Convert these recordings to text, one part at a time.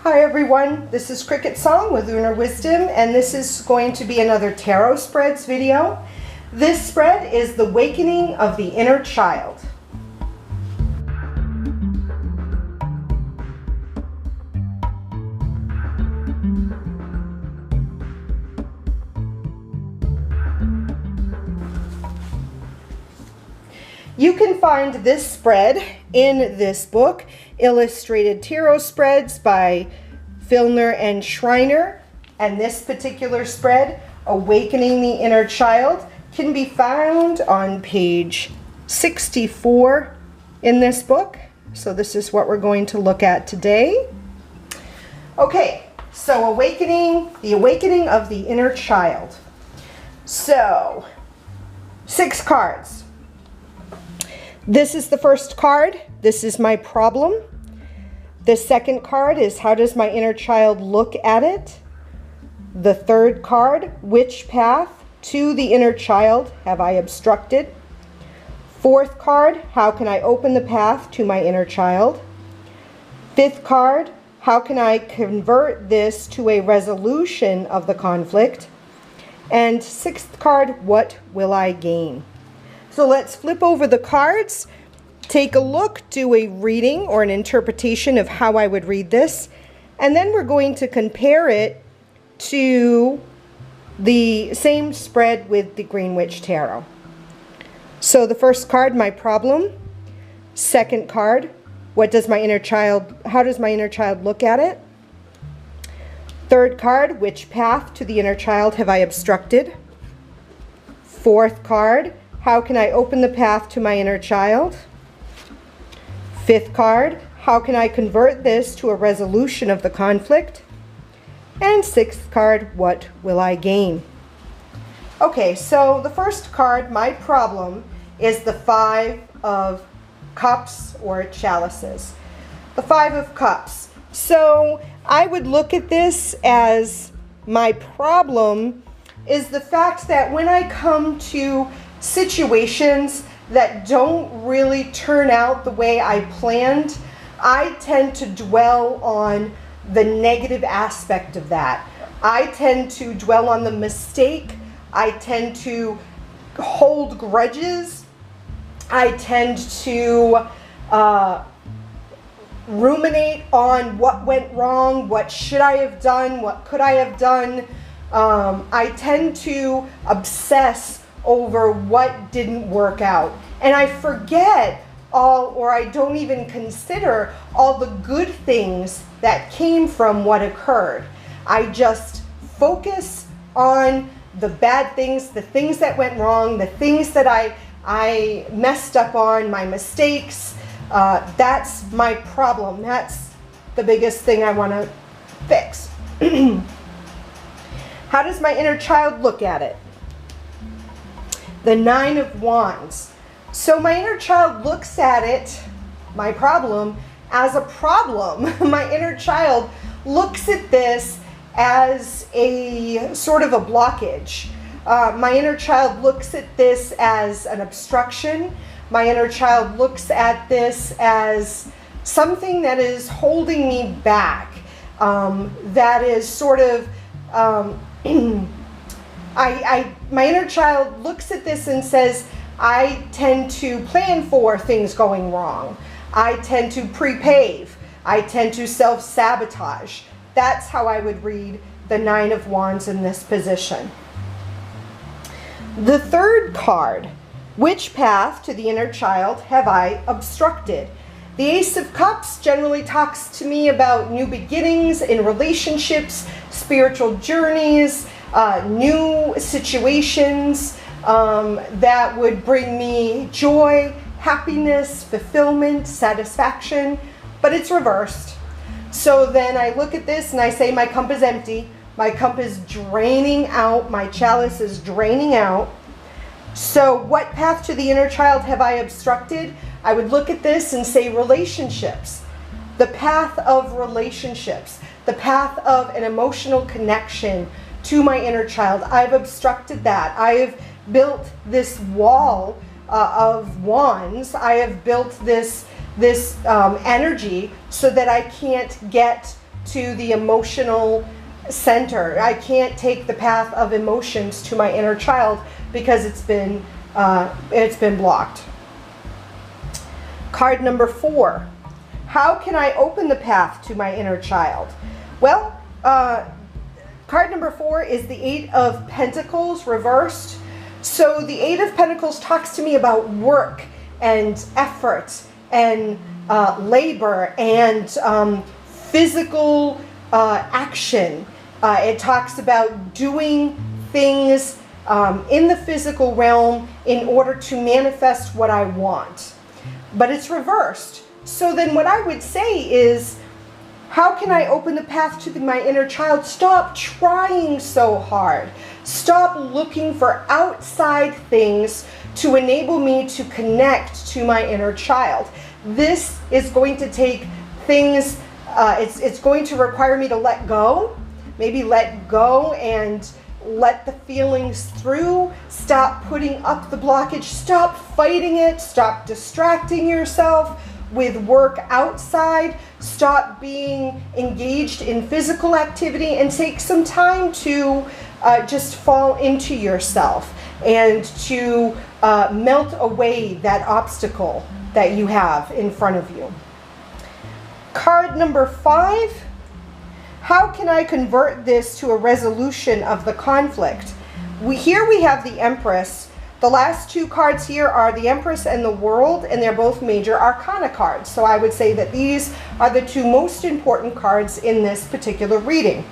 Hi everyone, this is CricketSong with Lunar Wisdom, and this is going to be another tarot spreads video. This spread is the awakening of the inner child. You can find this spread in this book, Illustrated Tarot Spreads by Filner and Schreiner. And this particular spread, Awakening the Inner Child, can be found on page 64 in this book. So this is what we're going to look at today. Okay, so the awakening of the inner child. So, 6 cards. This is the first card. This is my problem. The second card is how does my inner child look at it? The third card, which path to the inner child have I obstructed? Fourth card, how can I open the path to my inner child? Fifth card, how can I convert this to a resolution of the conflict? And sixth card, what will I gain? So let's flip over the cards, take a look, do a reading or an interpretation of how I would read this, and then we're going to compare it to the same spread with the Green Witch Tarot. So the first card, my problem. Second card, how does my inner child look at it? Third card, which path to the inner child have I obstructed? Fourth card, how can I open the path to my inner child? Fifth card, how can I convert this to a resolution of the conflict? And sixth card, what will I gain? Okay, so the first card, my problem, is the 5 of Cups or chalices. The 5 of Cups. So I would look at this as my problem is the fact that when I come to situations that don't really turn out the way I planned, I tend to dwell on the negative aspect of that. I tend to dwell on the mistake. I tend to hold grudges. I tend to ruminate on what went wrong, what should I have done, what could I have done. I tend to obsess over what didn't work out. And I forget I don't even consider all the good things that came from what occurred. I just focus on the bad things, the things that went wrong, the things that I messed up on, my mistakes. That's my problem. That's the biggest thing I want to fix. How does my inner child look at it? The 9 of Wands. So my inner child looks at it, my problem, as a problem. My inner child looks at this as a sort of a blockage. My inner child looks at this as an obstruction. My inner child looks at this as something that is holding me back. That is sort of, my inner child looks at this and says, I tend to plan for things going wrong. I tend to pre-pave. I tend to self-sabotage. That's how I would read the 9 of Wands in this position. The third card, which path to the inner child have I obstructed? The Ace of Cups generally talks to me about new beginnings in relationships, spiritual journeys, new situations that would bring me joy, happiness, fulfillment, satisfaction, but it's reversed. So then I look at this and I say my cup is empty, my cup is draining out, my chalice is draining out. So what path to the inner child have I obstructed? I would look at this and say relationships. The path of relationships, the path of an emotional connection to my inner child. I've obstructed that. I have built this wall of wands. I have built this energy so that I can't get to the emotional center. I can't take the path of emotions to my inner child because it's been blocked. Card number 4. How can I open the path to my inner child? Well, card number 4 is the 8 of Pentacles reversed. So the 8 of Pentacles talks to me about work and effort and labor and physical action. It talks about doing things in the physical realm in order to manifest what I want. But it's reversed. So then what I would say is, how can I open the path to my inner child? Stop trying so hard. Stop looking for outside things to enable me to connect to my inner child. This is going to take things, it's going to require me to let go. Maybe let go and let the feelings through. Stop putting up the blockage. Stop fighting it. Stop distracting yourself with work outside. Stop being engaged in physical activity and take some time to just fall into yourself and to melt away that obstacle that you have in front of you. Card number 5. How can I convert this to a resolution of the conflict? Here we have the Empress. The last 2 cards here are the Empress and the World, and they're both major arcana cards. So I would say that these are the 2 most important cards in this particular reading.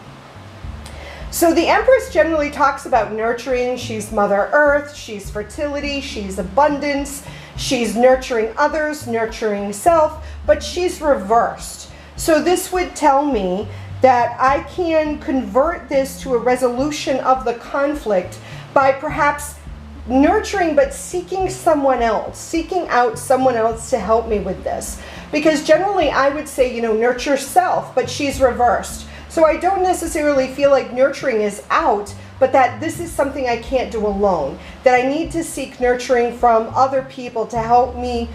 So the Empress generally talks about nurturing. She's Mother Earth, she's fertility, she's abundance, she's nurturing others, nurturing self, but she's reversed. So this would tell me that I can convert this to a resolution of the conflict by perhaps nurturing but seeking someone else, seeking out someone else to help me with this. Because generally I would say, nurture self, but she's reversed. So I don't necessarily feel like nurturing is out, but that this is something I can't do alone. That I need to seek nurturing from other people to help me,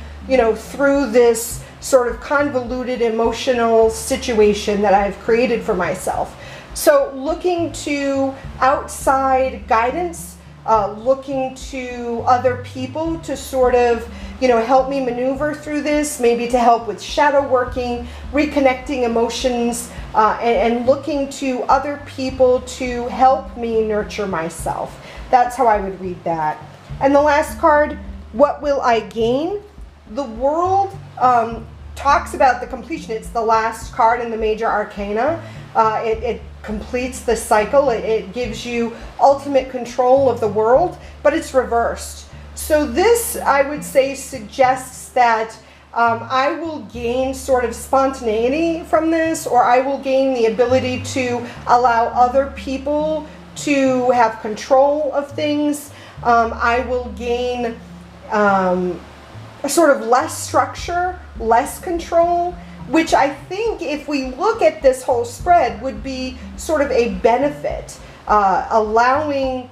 through this sort of convoluted emotional situation that I've created for myself. So looking to outside guidance, looking to other people to sort of, help me maneuver through this, maybe to help with shadow working, reconnecting emotions, and looking to other people to help me nurture myself. That's how I would read that. And the last card, what will I gain? The World talks about the completion. It's the last card in the major arcana. It completes the cycle. It gives you ultimate control of the world, but it's reversed. So this, I would say, suggests that I will gain sort of spontaneity from this, or I will gain the ability to allow other people to have control of things. I will gain sort of less structure, less control, which I think if we look at this whole spread would be sort of a benefit, allowing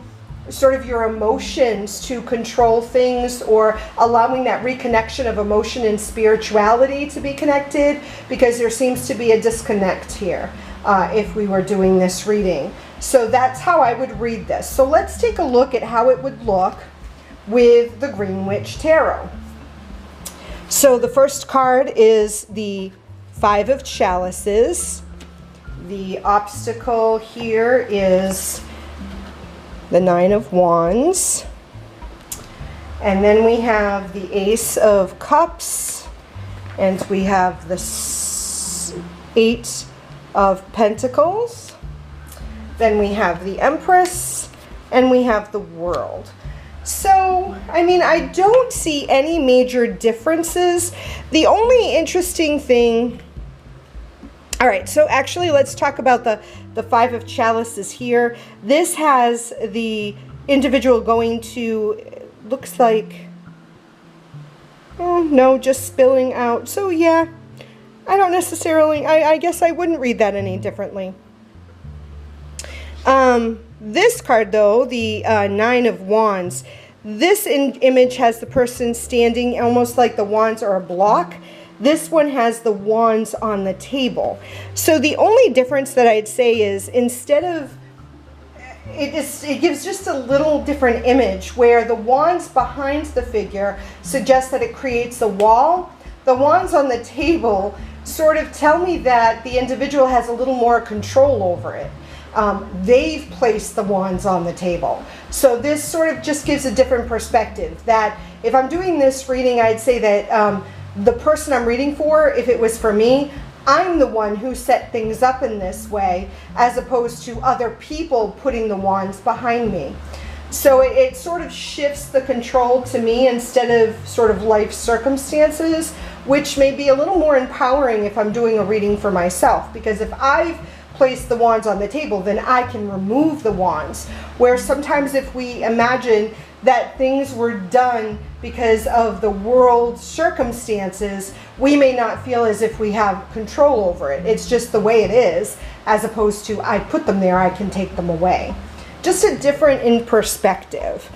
sort of your emotions to control things, or allowing that reconnection of emotion and spirituality to be connected, because there seems to be a disconnect here if we were doing this reading. So that's how I would read this. So let's take a look at how it would look with the Green Witch Tarot. So the first card is the 5 of Chalices. The obstacle here is the 9 of Wands. And then we have the Ace of Cups. And we have the 8 of Pentacles. Then we have the Empress. And we have the World. So, I mean, I don't see any major differences. The only interesting thing... All right, so actually let's talk about the 5 of Chalices here. This has the individual going to, looks like, oh no, just spilling out. So yeah, I don't necessarily, I guess I wouldn't read that any differently. This card though, the 9 of Wands, this image has the person standing almost like the wands are a block. This one has the wands on the table. So the only difference that I'd say is instead of, it gives just a little different image where the wands behind the figure suggest that it creates a wall. The wands on the table sort of tell me that the individual has a little more control over it. They've placed the wands on the table. So this sort of just gives a different perspective, that if I'm doing this reading, I'd say that the person I'm reading for, if it was for me, I'm the one who set things up in this way, as opposed to other people putting the wands behind me. So it sort of shifts the control to me instead of sort of life circumstances, which may be a little more empowering if I'm doing a reading for myself, because if I've placed the wands on the table, then I can remove the wands. Where sometimes if we imagine that things were done because of the world's circumstances, we may not feel as if we have control over it. It's just the way it is, as opposed to I put them there, I can take them away. Just a different in perspective.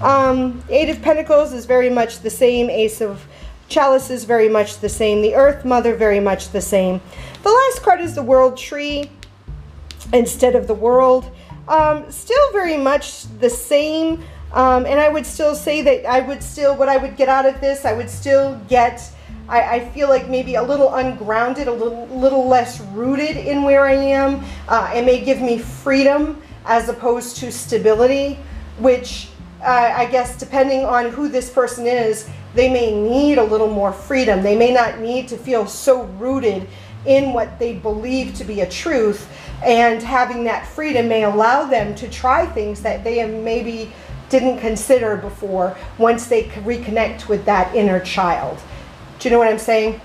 Eight of Pentacles is very much the same. Ace of Chalice is very much the same. The Earth Mother, very much the same. The last card is the World Tree instead of the World. Still very much the same. And I would still say that what I would get out of this, I would still get, I feel like maybe a little ungrounded, a little less rooted in where I am. It may give me freedom as opposed to stability, which I guess depending on who this person is, they may need a little more freedom. They may not need to feel so rooted in what they believe to be a truth, and having that freedom may allow them to try things that they maybe didn't consider before once they reconnect with that inner child. Do you know what I'm saying?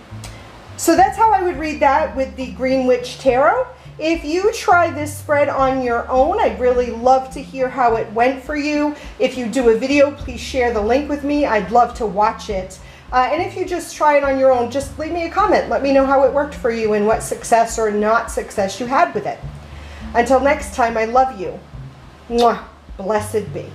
So that's how I would read that with the Green Witch Tarot. If you try this spread on your own, I'd really love to hear how it went for you. If you do a video, please share the link with me. I'd love to watch it. And if you just try it on your own, just leave me a comment. Let me know how it worked for you and what success or not success you had with it. Until next time, I love you. Mwah. Blessed be.